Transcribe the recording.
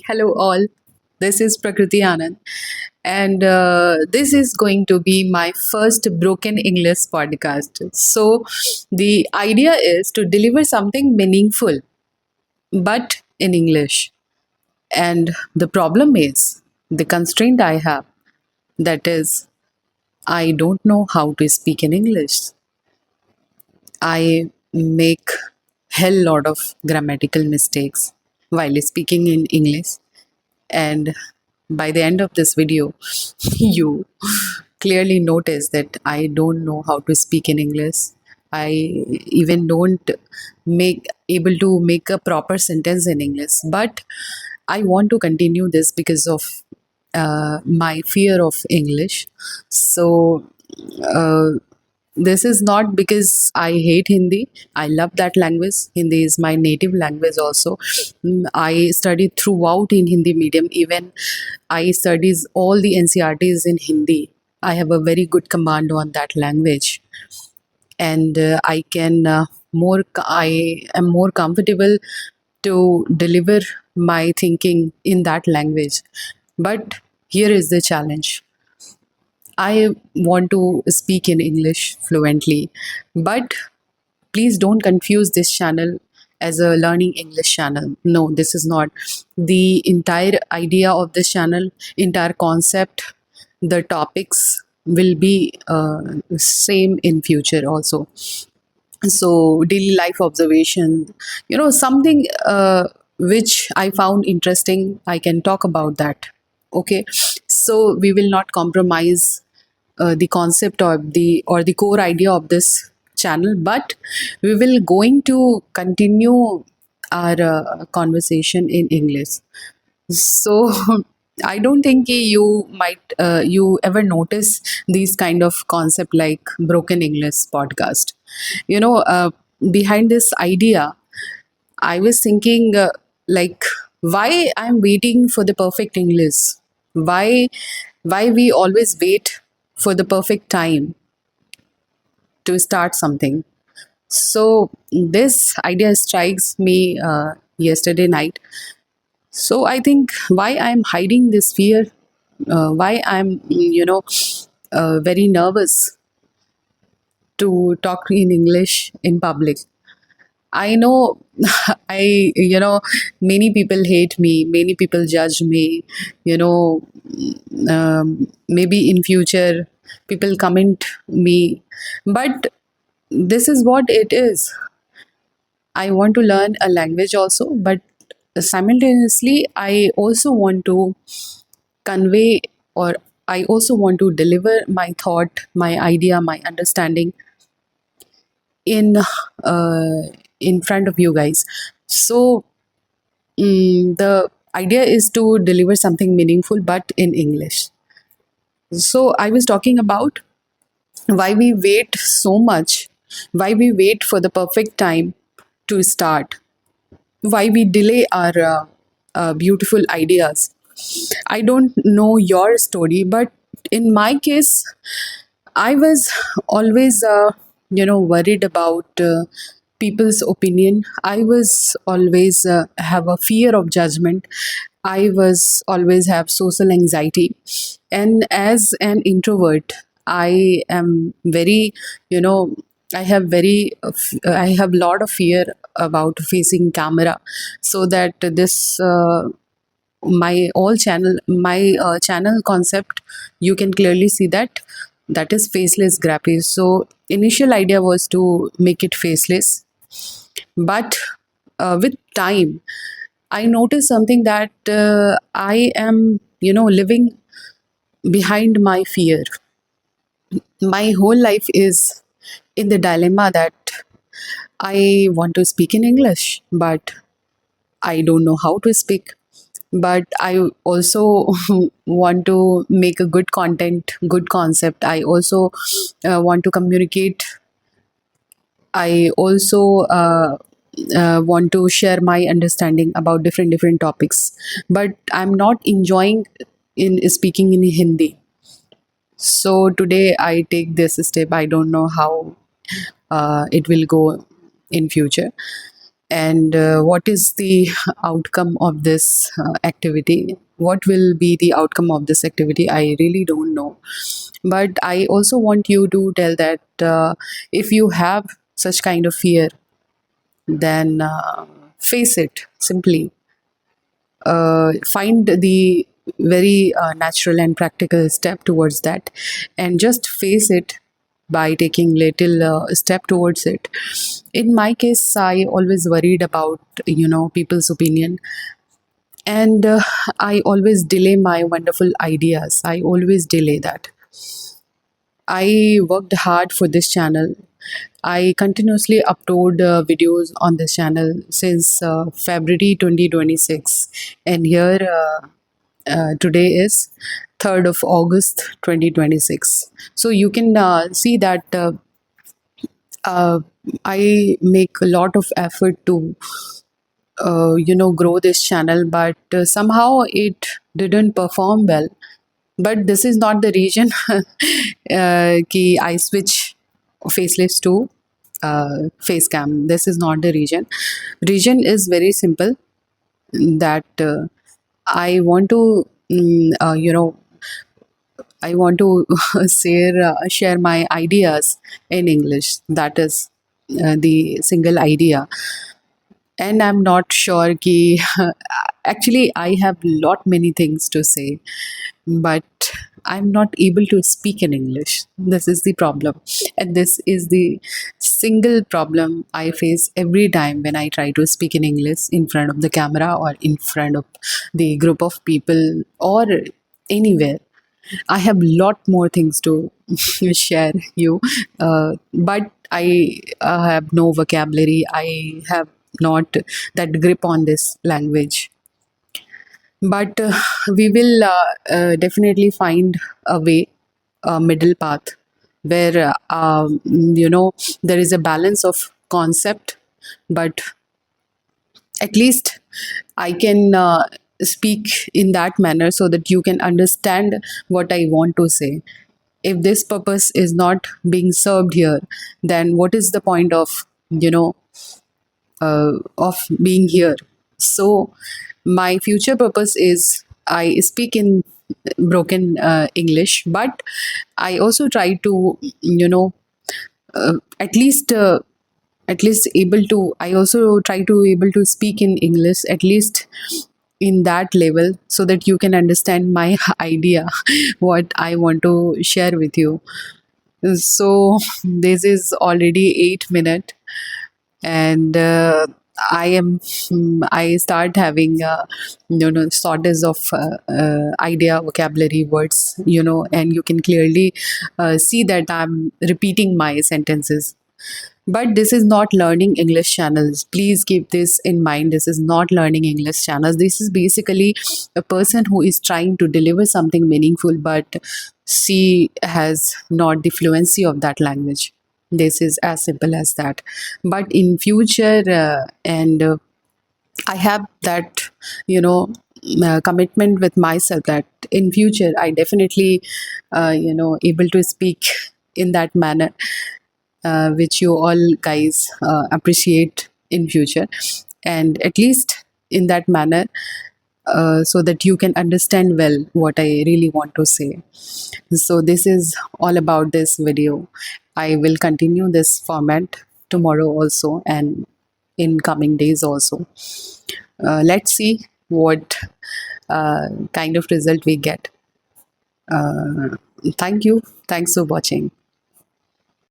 Hello, all. This is Prakriti Anand, and this is going to be my first broken English podcast. So, the idea is to deliver something meaningful, but in English. And the problem is the constraint I have that is, I don't know how to speak in English. I make hell lot of grammatical mistakes while speaking in English. And by the end of this video, you clearly notice that I don't know how to speak in English. I even don't make able to make a proper sentence in English. But I want to continue this because of my fear of English. So uh, this is not because I hate Hindi. I love that language. Hindi is my native language also. I studied throughout in Hindi medium. Even I studies all the NCRTs in Hindi. I have a very good command on that language, and I can more. I am more comfortable to deliver my thinking in that language. But here is the challenge. I want to speak in English fluently, but please don't confuse this channel as a learning English channel. No, this is not. The entire idea of this channel, entire concept, the topics will be same in future also. So daily life observation, something which I found interesting, I can talk about that. Okay, so we will not compromise the concept or the core idea of this channel, but we will going to continue our conversation in English. So I don't think you ever notice these kind of concept like broken English podcast. You know, behind this idea, I was thinking like why I'm waiting for the perfect English. Why why we always wait for the perfect time to start something. So this idea strikes me yesterday night. So I think why I'm hiding this fear, why I'm very nervous to talk in English in public. I know many people hate me, many people judge me, you know, maybe in future people comment me, but this is what it is. I want to learn a language also, but simultaneously, I also want to convey or I also want to deliver my thought, my idea, my understanding in uh, in front of you guys. So the idea is to deliver something meaningful, but in English. So I was talking about why we wait so much, why we wait for the perfect time to start, why we delay our beautiful ideas. I don't know your story, but in my case, I was always, worried about people's opinion. I was always have a fear of judgment. I was always have social anxiety, and as an introvert, I am very, you know, I have lot of fear about facing camera, so that this. My channel concept, you can clearly see that that is faceless graphics. So initial idea was to make it faceless, but with time I noticed something that I am living behind my fear. My whole life is in the dilemma that I want to speak in English, but I don't know how to speak. But I also want to make a good content, good concept. I also want to communicate. I also want to share my understanding about different topics. But I'm not enjoying in speaking in Hindi. So today I take this step. I don't know how it will go in future. and what is the outcome of this activity. What will be the outcome of this activity? I really don't know. But I also want you to tell that if you have such kind of fear, then face it simply. Find the very natural and practical step towards that, and just face it by taking little step towards it. In my case, I always worried about people's opinion, and I always delay my wonderful ideas. I always delay that. I worked hard for this channel. I continuously upload videos on this channel since February 2026, and here today is 3rd of August 2026. So you can see that uh, I make a lot of effort to grow this channel, but somehow it didn't perform well. But this is not the reason कि I switch facelifts to face cam. This is not the reason. Reason is very simple, that I want to I want to share my ideas in English. That is the single idea. And I'm not sure ki actually I have lot many things to say, but I'm not able to speak in English. This is the problem. And this is the single problem I face every time when I try to speak in English in front of the camera or in front of the group of people or anywhere. I have lot more things to share you, but I have no vocabulary. I have not that grip on this language. But we will definitely find a way, a middle path, where there is a balance of concept, but at least I can speak in that manner so that you can understand what I want to say. If this purpose is not being served here, then what is the point of being here? So my future purpose is I speak in broken English, but I also try to at least able to, I also try to able to speak in English at least in that level, so that you can understand my idea, what I want to share with you. So this is already 8 minutes, and I start having shortage of idea, vocabulary, words, and you can clearly see that I'm repeating my sentences. But this is not learning English channels. Please keep this in mind. This is not learning English channels. This is basically a person who is trying to deliver something meaningful, but she has not the fluency of that language. This is as simple as that. But in future, and I have that, commitment with myself that in future I definitely, able to speak in that manner, which you all guys appreciate in future, and at least in that manner, so that you can understand well what I really want to say. So this is all about this video. I will continue this format tomorrow also, and in coming days also. Let's see what kind of result we get. Thank you. Thanks for watching.